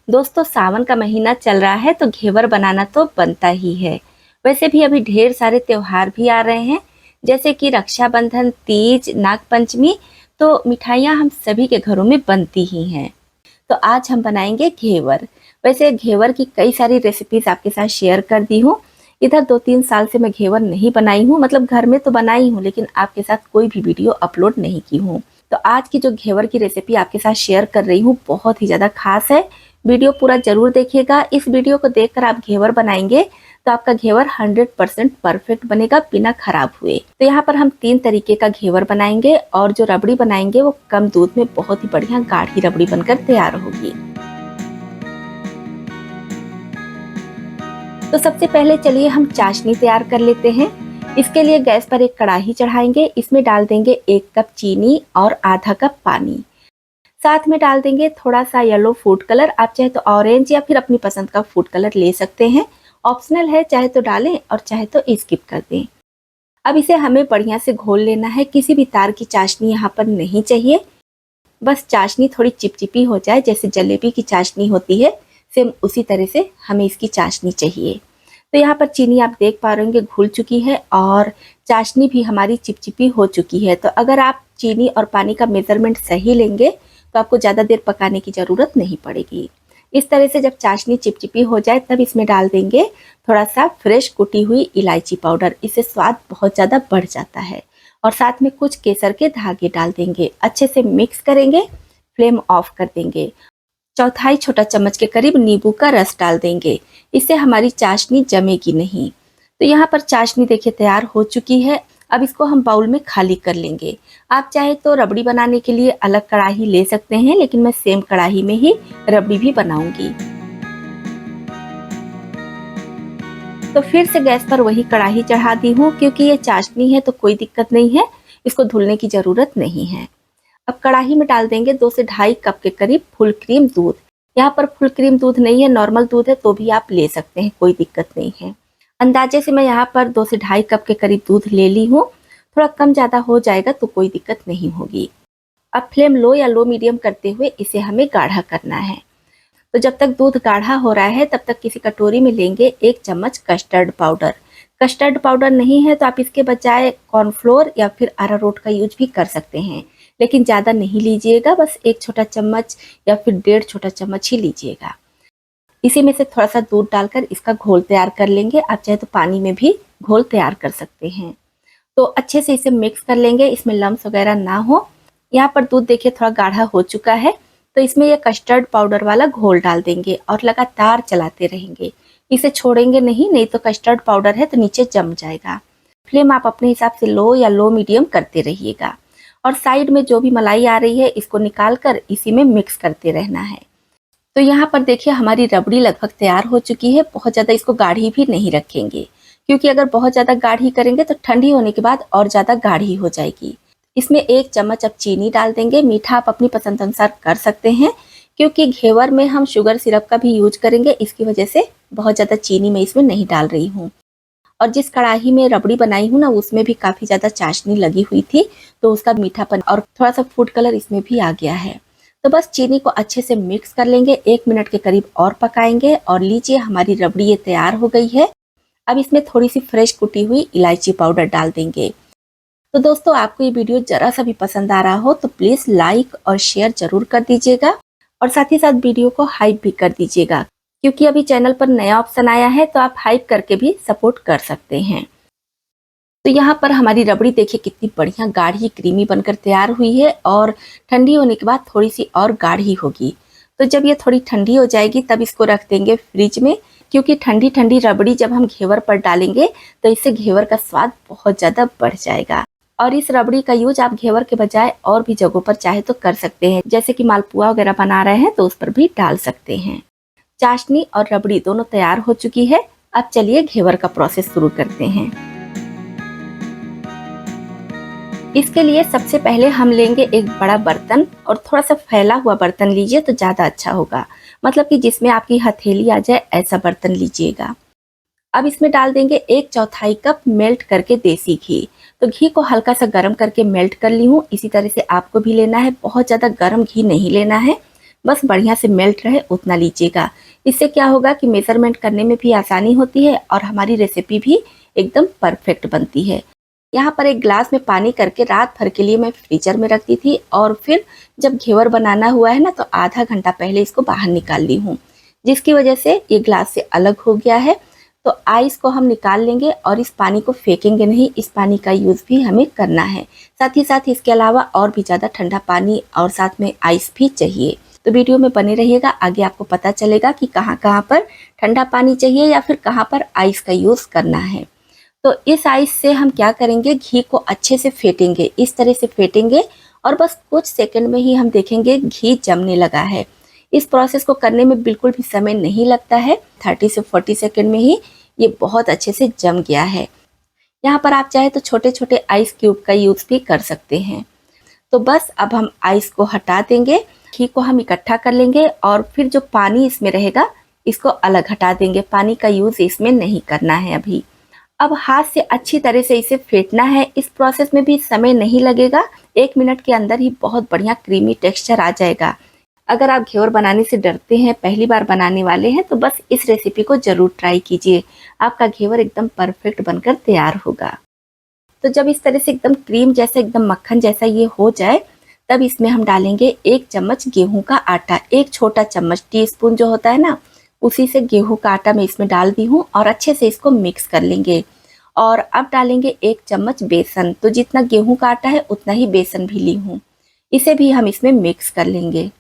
दोस्तों सावन का महीना चल रहा है तो घेवर बनाना तो बनता ही है। वैसे भी अभी ढेर सारे त्योहार भी आ रहे हैं, जैसे कि रक्षाबंधन, तीज, नागपंचमी। तो मिठाइयाँ हम सभी के घरों में बनती ही हैं। तो आज हम बनाएंगे घेवर। वैसे घेवर की कई सारी रेसिपीज आपके साथ शेयर कर दी हूँ। इधर 2-3 साल से मैं घेवर नहीं बनाई हूँ, मतलब घर में तो बनाई हूँ लेकिन आपके साथ कोई भी वीडियो अपलोड नहीं की हूँ। तो आज की जो घेवर की रेसिपी आपके साथ शेयर कर रही हूँ बहुत ही ज़्यादा खास है। वीडियो पूरा जरूर देखिएगा। इस वीडियो को देखकर आप घेवर बनाएंगे तो आपका घेवर 100% परफेक्ट बनेगा बिना खराब हुए। तो यहाँ पर हम 3 तरीके का घेवर बनाएंगे और जो रबड़ी बनाएंगे वो कम दूध में बहुत ही बढ़िया गाढ़ी रबड़ी बनकर तैयार होगी। तो सबसे पहले चलिए हम चाशनी तैयार कर लेते हैं। इसके लिए गैस पर एक कढ़ाई चढ़ाएंगे, इसमें डाल देंगे 1 कप चीनी और आधा कप पानी। साथ में डाल देंगे थोड़ा सा येलो फूड कलर, आप चाहे तो ऑरेंज या फिर अपनी पसंद का फूड कलर ले सकते हैं, ऑप्शनल है, चाहे तो डालें और चाहे तो स्किप कर दें। अब इसे हमें बढ़िया से घोल लेना है। किसी भी तार की चाशनी यहाँ पर नहीं चाहिए, बस चाशनी थोड़ी चिपचिपी हो जाए, जैसे जलेबी की चाशनी होती है सेम उसी तरह से हमें इसकी चाशनी चाहिए। तो यहाँ पर चीनी आप देख पा रहे होंगे घुल चुकी है और चाशनी भी हमारी चिपचिपी हो चुकी है। तो अगर आप चीनी और पानी का मेजरमेंट सही लेंगे तो आपको ज़्यादा देर पकाने की ज़रूरत नहीं पड़ेगी। इस तरह से जब चाशनी चिपचिपी हो जाए तब इसमें डाल देंगे थोड़ा सा फ्रेश कुटी हुई इलायची पाउडर, इससे स्वाद बहुत ज़्यादा बढ़ जाता है। और साथ में कुछ केसर के धागे डाल देंगे, अच्छे से मिक्स करेंगे, फ्लेम ऑफ कर देंगे। चौथाई छोटा चम्मच के करीब नींबू का रस डाल देंगे, इससे हमारी चाशनी जमेगी नहीं। तो यहाँ पर चाशनी देखिए तैयार हो चुकी है। अब इसको हम बाउल में खाली कर लेंगे। आप चाहे तो रबड़ी बनाने के लिए अलग कढ़ाई ले सकते हैं, लेकिन मैं सेम कढ़ाई में ही रबड़ी भी बनाऊंगी। तो फिर से गैस पर वही कढ़ाई चढ़ा दी हूँ, क्योंकि ये चाशनी है तो कोई दिक्कत नहीं है, इसको धुलने की ज़रूरत नहीं है। अब कढ़ाई में डाल देंगे 2 से ढाई कप के करीब फुल क्रीम दूध। यहाँ पर फुल क्रीम दूध नहीं है, नॉर्मल दूध है तो भी आप ले सकते हैं, कोई दिक्कत नहीं है। अंदाजे से मैं यहाँ पर 2 से ढाई कप के करीब दूध ले ली हूँ। थोड़ा कम ज़्यादा हो जाएगा तो कोई दिक्कत नहीं होगी। अब फ्लेम लो या लो मीडियम करते हुए इसे हमें गाढ़ा करना है। तो जब तक दूध गाढ़ा हो रहा है तब तक किसी कटोरी में लेंगे 1 चम्मच कस्टर्ड पाउडर। कस्टर्ड पाउडर नहीं है तो आप इसके बजाय कॉर्नफ्लोर या फिर अरारोट का यूज भी कर सकते हैं, लेकिन ज़्यादा नहीं लीजिएगा, बस 1 छोटा चम्मच या फिर 1.5 छोटा चम्मच ही लीजिएगा। इसी में से थोड़ा सा दूध डालकर इसका घोल तैयार कर लेंगे। आप चाहे तो पानी में भी घोल तैयार कर सकते हैं। तो अच्छे से इसे मिक्स कर लेंगे, इसमें लम्स वगैरह ना हो। यहाँ पर दूध देखिए थोड़ा गाढ़ा हो चुका है, तो इसमें ये कस्टर्ड पाउडर वाला घोल डाल देंगे और लगातार चलाते रहेंगे। इसे छोड़ेंगे नहीं, नहीं तो कस्टर्ड पाउडर है तो नीचे जम जाएगा। फ्लेम आप अपने हिसाब से लो या लो मीडियम करते रहिएगा। और साइड में जो भी मलाई आ रही है इसको निकाल कर इसी में मिक्स करते रहना है। तो यहाँ पर देखिए हमारी रबड़ी लगभग तैयार हो चुकी है। बहुत ज़्यादा इसको गाढ़ी भी नहीं रखेंगे, क्योंकि अगर बहुत ज़्यादा गाढ़ी करेंगे तो ठंडी होने के बाद और ज़्यादा गाढ़ी हो जाएगी। इसमें 1 चम्मच अब चीनी डाल देंगे। मीठा आप अपनी पसंद अनुसार कर सकते हैं, क्योंकि घेवर में हम शुगर सिरप का भी यूज करेंगे, इसकी वजह से बहुत ज़्यादा चीनी मैं इसमें नहीं डाल रही हूँ। और जिस कढ़ाई में रबड़ी बनाई हूँ ना, उसमें भी काफ़ी ज़्यादा चाशनी लगी हुई थी, तो उसका मीठापन और थोड़ा सा फूड कलर इसमें भी आ गया है। तो बस चीनी को अच्छे से मिक्स कर लेंगे, 1 मिनट के करीब और पकाएंगे। और लीजिए हमारी रबड़ी ये तैयार हो गई है। अब इसमें थोड़ी सी फ्रेश कुटी हुई इलायची पाउडर डाल देंगे। तो दोस्तों आपको ये वीडियो जरा सा भी पसंद आ रहा हो तो प्लीज़ लाइक और शेयर जरूर कर दीजिएगा, और साथ ही साथ वीडियो को हाइप भी कर दीजिएगा, क्योंकि अभी चैनल पर नया ऑप्शन आया है तो आप हाइप करके भी सपोर्ट कर सकते हैं। तो यहाँ पर हमारी रबड़ी देखिए कितनी बढ़िया गाढ़ी क्रीमी बनकर तैयार हुई है, और ठंडी होने के बाद थोड़ी सी और गाढ़ी होगी। तो जब ये थोड़ी ठंडी हो जाएगी तब इसको रख देंगे फ्रिज में, क्योंकि ठंडी ठंडी रबड़ी जब हम घेवर पर डालेंगे तो इससे घेवर का स्वाद बहुत ज़्यादा बढ़ जाएगा। और इस रबड़ी का यूज आप घेवर के बजाय और भी जगहों पर चाहे तो कर सकते हैं, जैसे कि मालपुआ वगैरह बना रहे हैं तो उस पर भी डाल सकते हैं। चाशनी और रबड़ी दोनों तैयार हो चुकी है। अब चलिए घेवर का प्रोसेस शुरू करते हैं। इसके लिए सबसे पहले हम लेंगे एक बड़ा बर्तन, और थोड़ा सा फैला हुआ बर्तन लीजिए तो ज़्यादा अच्छा होगा, मतलब कि जिसमें आपकी हथेली आ जाए ऐसा बर्तन लीजिएगा। अब इसमें डाल देंगे 1/4 कप मेल्ट करके देसी घी। तो घी को हल्का सा गर्म करके मेल्ट कर ली हूँ, इसी तरह से आपको भी लेना है। बहुत ज़्यादा गर्म घी नहीं लेना है, बस बढ़िया से मेल्ट रहे उतना लीजिएगा। इससे क्या होगा कि मेजरमेंट करने में भी आसानी होती है और हमारी रेसिपी भी एकदम परफेक्ट बनती है। यहाँ पर एक ग्लास में पानी करके रात भर के लिए मैं फ्रीजर में रख दी थी और फिर जब घेवर बनाना हुआ है ना तो आधा घंटा पहले इसको बाहर निकाल ली हूँ, जिसकी वजह से ये ग्लास से अलग हो गया है। तो आइस को हम निकाल लेंगे और इस पानी को फेंकेंगे नहीं, इस पानी का यूज़ भी हमें करना है। साथ ही साथ इसके अलावा और भी ज़्यादा ठंडा पानी और साथ में आइस भी चाहिए। तो वीडियो में बने रहिएगा, आगे आपको पता चलेगा कि कहाँ कहाँ पर ठंडा पानी चाहिए या फिर कहाँ पर आइस का यूज़ करना है। तो इस आइस से हम क्या करेंगे, घी को अच्छे से फेंटेंगे, इस तरह से फेंटेंगे और बस कुछ सेकंड में ही हम देखेंगे घी जमने लगा है। इस प्रोसेस को करने में बिल्कुल भी समय नहीं लगता है, 30 से 40 सेकंड में ही ये बहुत अच्छे से जम गया है। यहाँ पर आप चाहे तो छोटे छोटे आइस क्यूब का यूज़ भी कर सकते हैं। तो बस अब हम आइस को हटा देंगे, घी को हम इकट्ठा कर लेंगे और फिर जो पानी इसमें रहेगा इसको अलग हटा देंगे। पानी का यूज़ इसमें नहीं करना है अभी। अब हाथ से अच्छी तरह से इसे फेंटना है। इस प्रोसेस में भी समय नहीं लगेगा, 1 मिनट के अंदर ही बहुत बढ़िया क्रीमी टेक्सचर आ जाएगा। अगर आप घेवर बनाने से डरते हैं, पहली बार बनाने वाले हैं, तो बस इस रेसिपी को ज़रूर ट्राई कीजिए, आपका घेवर एकदम परफेक्ट बनकर तैयार होगा। तो जब इस तरह से एकदम क्रीम जैसा, एकदम मक्खन जैसा ये हो जाए, तब इसमें हम डालेंगे 1 चम्मच गेहूं का आटा। एक छोटा चम्मच, टीस्पून जो होता है ना, उसी से गेहूं का आटा मैं इसमें डाल दी हूँ और अच्छे से इसको मिक्स कर लेंगे। और अब डालेंगे 1 चम्मच बेसन। तो जितना गेहूं का आटा है उतना ही बेसन भी ली हूँ, इसे भी हम इसमें मिक्स कर लेंगे।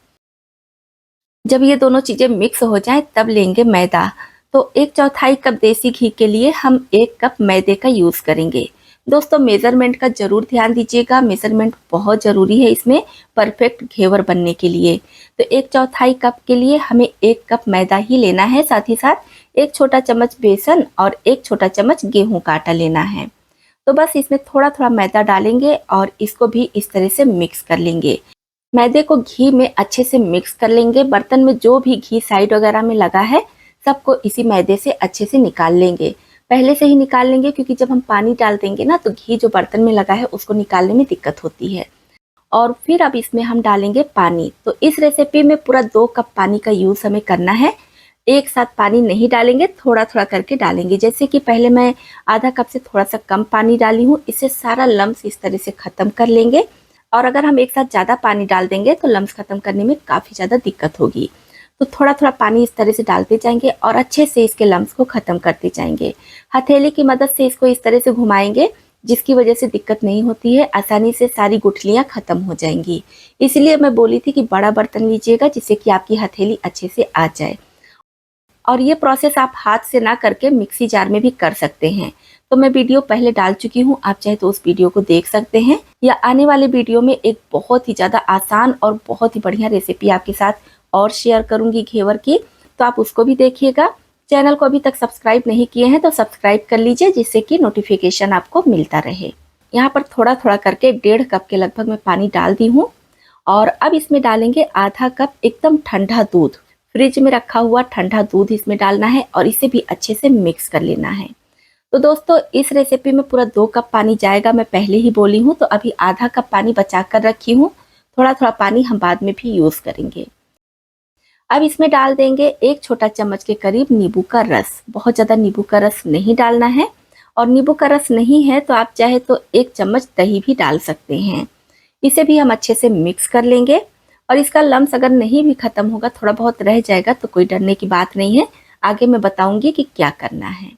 जब ये दोनों चीज़ें मिक्स हो जाएं तब लेंगे मैदा। तो 1/4 कप देसी घी के लिए हम 1 कप मैदे का यूज़ करेंगे। दोस्तों मेज़रमेंट का ज़रूर ध्यान दीजिएगा, मेज़रमेंट बहुत ज़रूरी है इसमें परफेक्ट घेवर बनने के लिए। तो 1/4 कप के लिए हमें 1 कप मैदा ही लेना है, साथ ही साथ 1 छोटा चम्मच बेसन और 1 छोटा चम्मच गेहूं का आटा लेना है। तो बस इसमें थोड़ा थोड़ा मैदा डालेंगे और इसको भी इस तरह से मिक्स कर लेंगे। मैदे को घी में अच्छे से मिक्स कर लेंगे। बर्तन में जो भी घी साइड वगैरह में लगा है सबको इसी मैदे से अच्छे से निकाल लेंगे। पहले से ही निकाल लेंगे क्योंकि जब हम पानी डाल देंगे ना तो घी जो बर्तन में लगा है उसको निकालने में दिक्कत होती है। और फिर अब इसमें हम डालेंगे पानी। तो इस रेसिपी में पूरा 2 कप पानी का यूज़ हमें करना है। एक साथ पानी नहीं डालेंगे, थोड़ा थोड़ा करके डालेंगे। जैसे कि पहले मैं आधा कप से थोड़ा सा कम पानी डाली हूँ, इससे सारा लम्स इस तरह से ख़त्म कर लेंगे। और अगर हम एक साथ ज़्यादा पानी डाल देंगे तो लम्स ख़त्म करने में काफ़ी ज़्यादा दिक्कत होगी। तो थोड़ा थोड़ा पानी इस तरह से डालते जाएंगे और अच्छे से इसके लम्स को ख़त्म करते जाएंगे। हथेली की मदद से इसको इस तरह से घुमाएंगे, जिसकी वजह से दिक्कत नहीं होती है, आसानी से सारी गुठलियाँ ख़त्म हो जाएंगी। इसलिए मैं बोली थी कि बड़ा बर्तन लीजिएगा जिससे कि आपकी हथेली अच्छे से आ जाए। और ये प्रोसेस आप हाथ से ना करके मिक्सी जार में भी कर सकते हैं। तो मैं वीडियो पहले डाल चुकी हूँ, आप चाहे तो उस वीडियो को देख सकते हैं, या आने वाले वीडियो में एक बहुत ही ज़्यादा आसान और बहुत ही बढ़िया रेसिपी आपके साथ और शेयर करूँगी घेवर की, तो आप उसको भी देखिएगा। चैनल को अभी तक सब्सक्राइब नहीं किए हैं तो सब्सक्राइब कर लीजिए, जिससे कि नोटिफिकेशन आपको मिलता रहे। यहाँ पर थोड़ा थोड़ा करके 1.5 कप के लगभग मैं पानी डाल दी हूँ और अब इसमें डालेंगे आधा कप एकदम ठंडा दूध। फ्रिज में रखा हुआ ठंडा दूध इसमें डालना है और इसे भी अच्छे से मिक्स कर लेना है। तो दोस्तों इस रेसिपी में पूरा 2 कप पानी जाएगा, मैं पहले ही बोली हूँ। तो अभी आधा कप पानी बचा कर रखी हूँ, थोड़ा थोड़ा पानी हम बाद में भी यूज़ करेंगे। अब इसमें डाल देंगे 1 छोटा चम्मच के करीब नींबू का रस। बहुत ज़्यादा नींबू का रस नहीं डालना है, और नींबू का रस नहीं है तो आप चाहे तो 1 चम्मच दही भी डाल सकते हैं। इसे भी हम अच्छे से मिक्स कर लेंगे। और इसका लम्स अगर नहीं भी ख़त्म होगा, थोड़ा बहुत रह जाएगा, तो कोई डरने की बात नहीं है, आगे मैं बताऊंगी कि क्या करना है।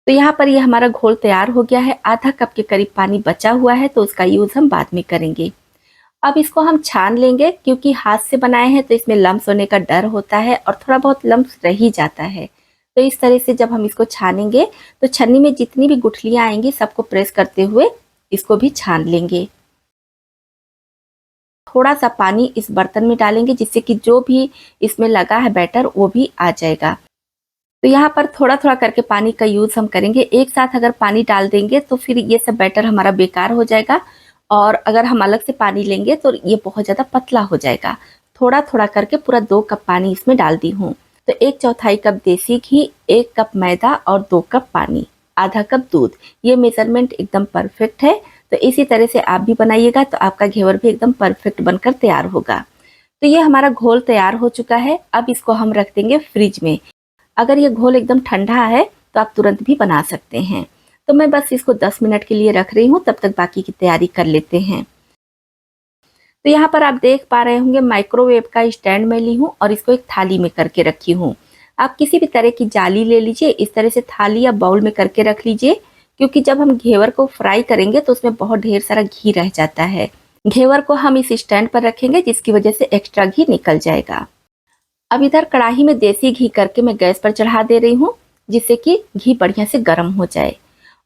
तो यहाँ पर ये हमारा घोल तैयार हो गया है। आधा कप के करीब पानी बचा हुआ है, तो उसका यूज़ हम बाद में करेंगे। अब इसको हम छान लेंगे, क्योंकि हाथ से बनाए हैं तो इसमें लम्स होने का डर होता है और थोड़ा बहुत लम्स रह ही जाता है। तो इस तरह से जब हम इसको छानेंगे तो छन्नी में जितनी भी गुठलियाँ आएंगी सबको प्रेस करते हुए इसको भी छान लेंगे। थोड़ा सा पानी इस बर्तन में डालेंगे, जिससे कि जो भी इसमें लगा है बैटर वो भी आ जाएगा। तो यहाँ पर थोड़ा थोड़ा करके पानी का यूज़ हम करेंगे। एक साथ अगर पानी डाल देंगे तो फिर ये सब बैटर हमारा बेकार हो जाएगा, और अगर हम अलग से पानी लेंगे तो ये बहुत ज़्यादा पतला हो जाएगा। थोड़ा थोड़ा करके पूरा 2 कप पानी इसमें डाल दी हूँ। तो 1/4 कप देसी घी, 1 कप मैदा और 2 कप पानी, आधा कप दूध। ये मेजरमेंट एकदम परफेक्ट है। तो इसी तरह से आप भी बनाइएगा तो आपका घेवर भी एकदम परफेक्ट बनकर तैयार होगा। तो ये हमारा घोल तैयार हो चुका है। अब इसको हम रख देंगे फ्रिज में। अगर ये घोल एकदम ठंडा है तो आप तुरंत भी बना सकते हैं। तो मैं बस इसको 10 मिनट के लिए रख रही हूँ, तब तक बाकी की तैयारी कर लेते हैं। तो यहाँ पर आप देख पा रहे होंगे माइक्रोवेव का स्टैंड मैं ली हूँ और इसको एक थाली में करके रखी हूँ। आप किसी भी तरह की जाली ले लीजिए, इस तरह से थाली या बाउल में करके रख लीजिए, क्योंकि जब हम घेवर को फ्राई करेंगे तो उसमें बहुत ढेर सारा घी रह जाता है। घेवर को हम इस स्टैंड पर रखेंगे जिसकी वजह से एक्स्ट्रा घी निकल जाएगा। अब इधर कढ़ाई में देसी घी करके मैं गैस पर चढ़ा दे रही हूँ, जिससे कि घी बढ़िया से गर्म हो जाए।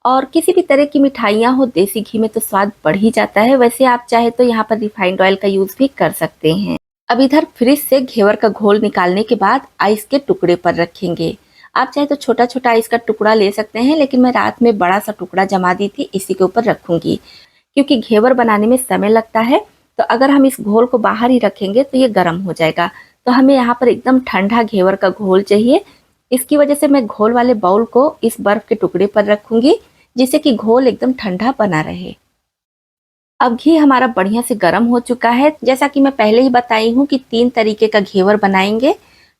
और किसी भी तरह की मिठाइयाँ हो, देसी घी में तो स्वाद बढ़ ही जाता है। वैसे आप चाहे तो यहाँ पर रिफाइंड ऑयल का यूज भी कर सकते हैं। अब इधर फ्रिज से घेवर का घोल निकालने के बाद आइस के टुकड़े पर रखेंगे। आप चाहे तो छोटा छोटा आइस का टुकड़ा ले सकते हैं, लेकिन मैं रात में बड़ा सा टुकड़ा जमा दी थी, इसी के ऊपर रखूंगी, क्योंकि घेवर बनाने में समय लगता है। तो अगर हम इस घोल को बाहर ही रखेंगे तो ये गर्म हो जाएगा। तो हमें यहाँ पर एकदम ठंडा घेवर का घोल चाहिए। इसकी वजह से मैं घोल वाले बाउल को इस बर्फ के टुकड़े पर रखूंगी, जिससे कि घोल एकदम ठंडा बना रहे। अब घी हमारा बढ़िया से गर्म हो चुका है। जैसा कि मैं पहले ही बताई हूँ कि 3 तरीके का घेवर बनाएंगे।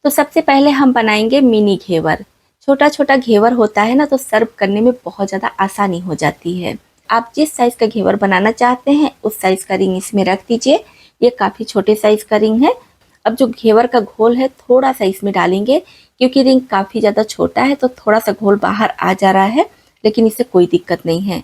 तो सबसे पहले हम बनाएंगे मिनी घेवर। छोटा छोटा घेवर होता है ना, तो सर्व करने में बहुत ज़्यादा आसानी हो जाती है। आप जिस साइज़ का घेवर बनाना चाहते हैं उस साइज़ का रिंग इसमें रख दीजिए। ये काफ़ी छोटे साइज़ का रिंग है। अब जो घेवर का घोल है थोड़ा सा इसमें डालेंगे, क्योंकि रिंग काफ़ी ज़्यादा छोटा है तो थोड़ा सा घोल बाहर आ जा रहा है, लेकिन इससे कोई दिक्कत नहीं है।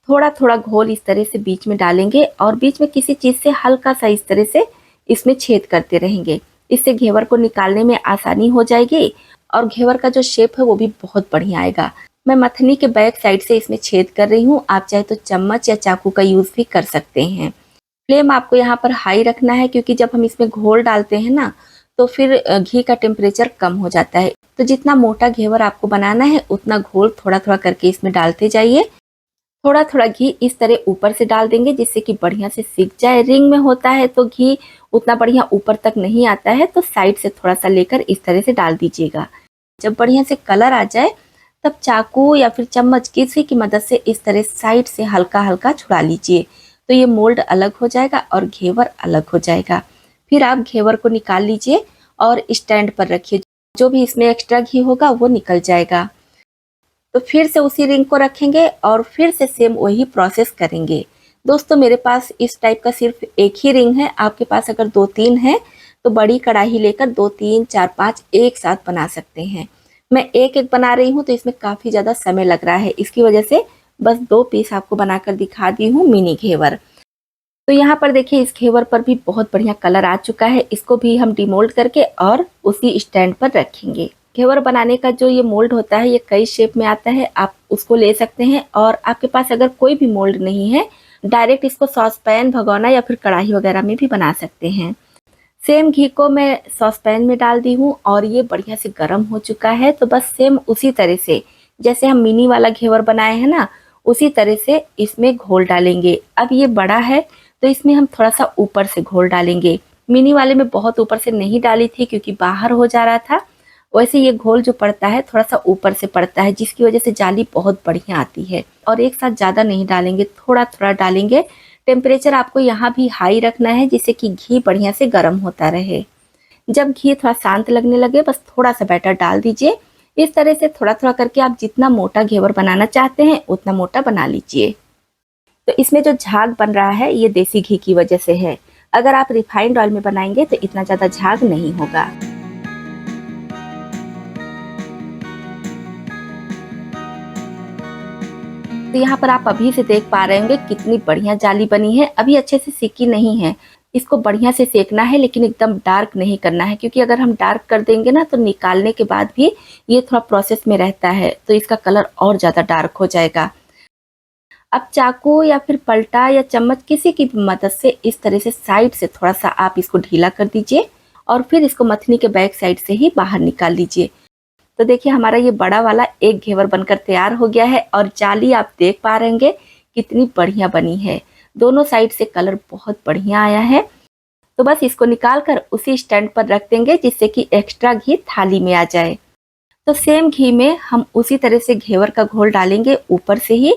थोड़ा थोड़ा घोल इस तरह से बीच में डालेंगे और बीच में किसी चीज़ से हल्का सा इस तरह से इसमें छेद करते रहेंगे। इससे घेवर को निकालने में आसानी हो जाएगी और घेवर का जो शेप है वो भी बहुत बढ़िया आएगा। मैं मथनी के बैक साइड से इसमें छेद कर रही हूँ। आप चाहे तो चम्मच या चाकू का यूज़ भी कर सकते हैं। फ्लेम आपको यहाँ पर हाई रखना है, क्योंकि जब हम इसमें घोल डालते हैं ना तो फिर घी का टेम्परेचर कम हो जाता है। तो जितना मोटा घेवर आपको बनाना है उतना घोल थोड़ा थोड़ा करके इसमें डालते जाइए। थोड़ा थोड़ा घी इस तरह ऊपर से डाल देंगे, जिससे कि बढ़िया से सिक जाए। रिंग में होता है तो घी उतना बढ़िया ऊपर तक नहीं आता है, तो साइड से थोड़ा सा लेकर इस तरह से डाल दीजिएगा। जब बढ़िया से कलर आ जाए तब चाकू या फिर चम्मच किसी की मदद से इस तरह साइड से हल्का हल्का छुड़ा लीजिए। तो ये मोल्ड अलग हो जाएगा और घेवर अलग हो जाएगा। फिर आप घेवर को निकाल लीजिए और स्टैंड पर रखिए। जो भी इसमें एक्स्ट्रा घी होगा वो निकल जाएगा। तो फिर से उसी रिंग को रखेंगे और फिर से सेम वही प्रोसेस करेंगे। दोस्तों, मेरे पास इस टाइप का सिर्फ एक ही रिंग है। आपके पास अगर 2-3 है तो बड़ी कढ़ाई लेकर 2, 3, 4, 5 एक साथ बना सकते हैं। मैं एक एक बना रही हूँ तो इसमें काफ़ी ज़्यादा समय लग रहा है, इसकी वजह से बस 2 पीस आपको बनाकर दिखा दी हूँ मिनी घेवर। तो यहाँ पर देखिए इस घेवर पर भी बहुत बढ़िया कलर आ चुका है। इसको भी हम डिमोल्ड करके और उसी स्टैंड पर रखेंगे। घेवर बनाने का जो ये मोल्ड होता है ये कई शेप में आता है, आप उसको ले सकते हैं। और आपके पास अगर कोई भी मोल्ड नहीं है, डायरेक्ट इसको सॉस पैन, भगोना या फिर कढ़ाई वगैरह में भी बना सकते हैं। सेम घी को मैं सॉस पैन में डाल दी हूँ और ये बढ़िया से गर्म हो चुका है। तो बस सेम उसी तरह से जैसे हम मिनी वाला घेवर बनाए हैं ना, उसी तरह से इसमें घोल डालेंगे। अब ये बड़ा है तो इसमें हम थोड़ा सा ऊपर से घोल डालेंगे। मिनी वाले में बहुत ऊपर से नहीं डाली थी क्योंकि बाहर हो जा रहा था। वैसे ये घोल जो पड़ता है थोड़ा सा ऊपर से पड़ता है, जिसकी वजह से जाली बहुत बढ़िया आती है। और एक साथ ज़्यादा नहीं डालेंगे, थोड़ा थोड़ा डालेंगे। टेम्परेचर आपको यहाँ भी हाई रखना है, जिससे कि घी बढ़िया से गर्म होता रहे। जब घी थोड़ा शांत लगने लगे बस थोड़ा सा बैटर डाल दीजिए। इस तरह से थोड़ा थोड़ा करके आप जितना मोटा घेवर बनाना चाहते हैं उतना मोटा बना लीजिए। तो इसमें जो झाग बन रहा है ये देसी घी की वजह से है। अगर आप रिफाइंड ऑयल में बनाएंगे तो इतना ज़्यादा झाग नहीं होगा। तो यहाँ पर आप अभी से देख पा रहे होंगे कितनी बढ़िया जाली बनी है। अभी अच्छे से सेकी नहीं है, इसको बढ़िया से सेकना है, लेकिन एकदम डार्क नहीं करना है, क्योंकि अगर हम डार्क कर देंगे ना तो निकालने के बाद भी ये थोड़ा प्रोसेस में रहता है तो इसका कलर और ज़्यादा डार्क हो जाएगा। अब चाकू या फिर पलटा या चम्मच किसी की मदद से इस तरह से साइड से थोड़ा सा आप इसको ढीला कर दीजिए और फिर इसको मथनी के बैक साइड से ही बाहर निकाल लीजिए। तो देखिए हमारा ये बड़ा वाला एक घेवर बनकर तैयार हो गया है और जाली आप देख पा रहे होंगे कितनी बढ़िया बनी है। दोनों साइड से कलर बहुत बढ़िया आया है। तो बस इसको निकाल कर उसी स्टैंड पर रख देंगे, जिससे कि एक्स्ट्रा घी थाली में आ जाए। तो सेम घी में हम उसी तरह से घेवर का घोल डालेंगे ऊपर से ही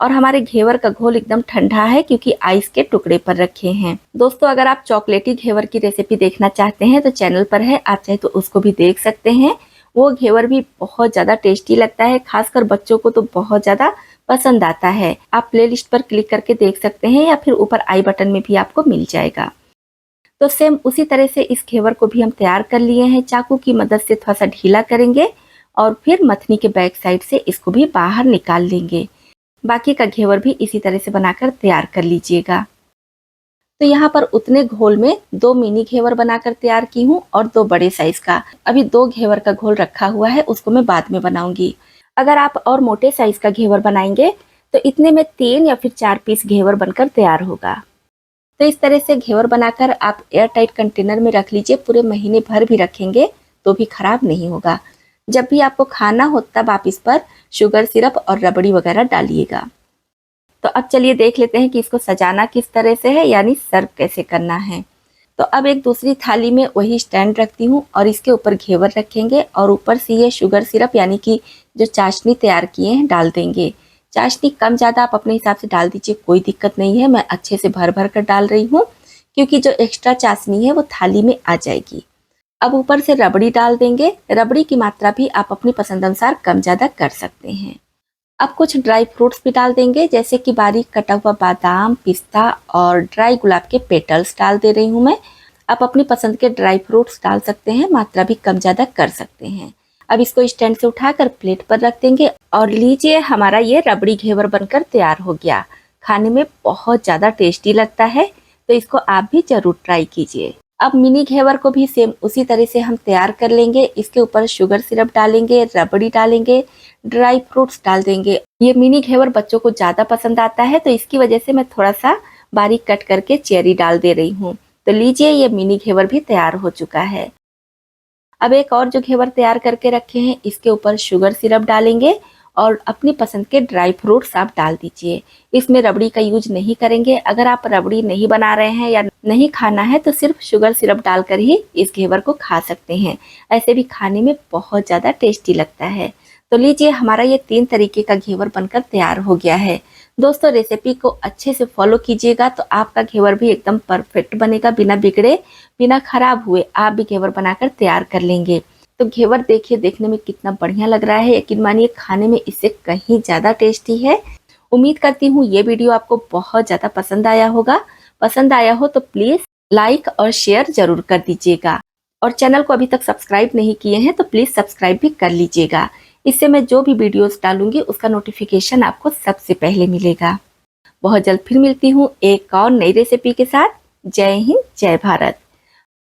और हमारे घेवर का घोल एकदम ठंडा है क्योंकि आइस के टुकड़े पर रखे हैं। दोस्तों अगर आप चॉकलेटी घेवर की रेसिपी देखना चाहते हैं तो चैनल पर है, आप चाहे तो उसको भी देख सकते हैं। वो घेवर भी बहुत ज़्यादा टेस्टी लगता है, खासकर बच्चों को तो बहुत ज़्यादा पसंद आता है। आप प्लेलिस्ट पर क्लिक करके देख सकते हैं या फिर ऊपर आई बटन में भी आपको मिल जाएगा। तो सेम उसी तरह से इस घेवर को भी हम तैयार कर लिए हैं। चाकू की मदद से थोड़ा सा ढीला करेंगे और फिर मथनी के बैक साइड से इसको भी बाहर निकाल लेंगे। बाकी का घेवर भी इसी तरह से बनाकर तैयार कर लीजिएगा। तो यहाँ पर उतने घोल में 2 मिनी घेवर बनाकर तैयार की हूँ और 2 बड़े साइज का। अभी 2 घेवर का घोल रखा हुआ है, उसको मैं बाद में बनाऊंगी। अगर आप और मोटे साइज का घेवर बनाएंगे तो इतने में 3 या फिर 4 पीस घेवर बनकर तैयार होगा। तो इस तरह से घेवर बनाकर आप एयर टाइट कंटेनर में रख लीजिए। पूरे महीने भर भी रखेंगे तो भी खराब नहीं होगा। जब भी आपको खाना हो तब आप इस पर शुगर सिरप और रबड़ी वगैरह डालिएगा। तो अब चलिए देख लेते हैं कि इसको सजाना किस तरह से है, यानी सर्व कैसे करना है। तो अब एक दूसरी थाली में वही स्टैंड रखती हूँ और इसके ऊपर घेवर रखेंगे और ऊपर से ये शुगर सिरप यानी कि जो चाशनी तैयार किए हैं डाल देंगे। चाशनी कम ज़्यादा आप अपने हिसाब से डाल दीजिए, कोई दिक्कत नहीं है। मैं अच्छे से भर भर कर डाल रही हूँ क्योंकि जो एक्स्ट्रा चाशनी है वो थाली में आ जाएगी। अब ऊपर से रबड़ी डाल देंगे। रबड़ी की मात्रा भी आप अपनी पसंद अनुसार कम ज़्यादा कर सकते हैं। अब कुछ ड्राई फ्रूट्स भी डाल देंगे, जैसे कि बारीक कटा हुआ बादाम, पिस्ता और ड्राई गुलाब के पेटल्स डाल दे रही हूँ मैं। आप अपनी पसंद के ड्राई फ्रूट्स डाल सकते हैं, मात्रा भी कम ज़्यादा कर सकते हैं। अब इसको स्टैंड से उठाकर प्लेट पर रख देंगे और लीजिए हमारा ये रबड़ी घेवर बनकर तैयार हो गया। खाने में बहुत ज़्यादा टेस्टी लगता है, तो इसको आप भी ज़रूर ट्राई कीजिए। अब मिनी घेवर को भी सेम उसी तरह से हम तैयार कर लेंगे। इसके ऊपर शुगर सिरप डालेंगे, रबड़ी डालेंगे, ड्राई फ्रूट्स डाल देंगे। ये मिनी घेवर बच्चों को ज़्यादा पसंद आता है, तो इसकी वजह से मैं थोड़ा सा बारीक कट करके चेरी डाल दे रही हूँ। तो लीजिए ये मिनी घेवर भी तैयार हो चुका है। अब एक और जो घेवर तैयार करके रखे हैं इसके ऊपर शुगर सिरप डालेंगे और अपनी पसंद के ड्राई फ्रूट्स आप डाल दीजिए। इसमें रबड़ी का यूज नहीं करेंगे। अगर आप रबड़ी नहीं बना रहे हैं या नहीं खाना है तो सिर्फ शुगर सिरप डालकर ही इस घेवर को खा सकते हैं। ऐसे भी खाने में बहुत ज़्यादा टेस्टी लगता है। तो लीजिए हमारा ये 3 तरीके का घेवर बनकर तैयार हो गया है। दोस्तों रेसिपी को अच्छे से फॉलो कीजिएगा तो आपका घेवर भी एकदम परफेक्ट बनेगा, बिना बिगड़े, बिना खराब हुए आप भी घेवर बनाकर तैयार कर लेंगे। तो घेवर देखिए देखने में कितना बढ़िया लग रहा है, यकीन मानिए खाने में इससे कहीं ज़्यादा टेस्टी है। उम्मीद करती हूँ ये वीडियो आपको बहुत ज़्यादा पसंद आया होगा। पसंद आया हो तो प्लीज़ लाइक और शेयर ज़रूर कर दीजिएगा और चैनल को अभी तक सब्सक्राइब नहीं किए हैं तो प्लीज़ सब्सक्राइब भी कर लीजिएगा। इससे मैं जो भी वीडियोस डालूंगी उसका नोटिफिकेशन आपको सबसे पहले मिलेगा। बहुत जल्द फिर मिलती हूँ एक और नई रेसिपी के साथ। जय हिंद, जय भारत।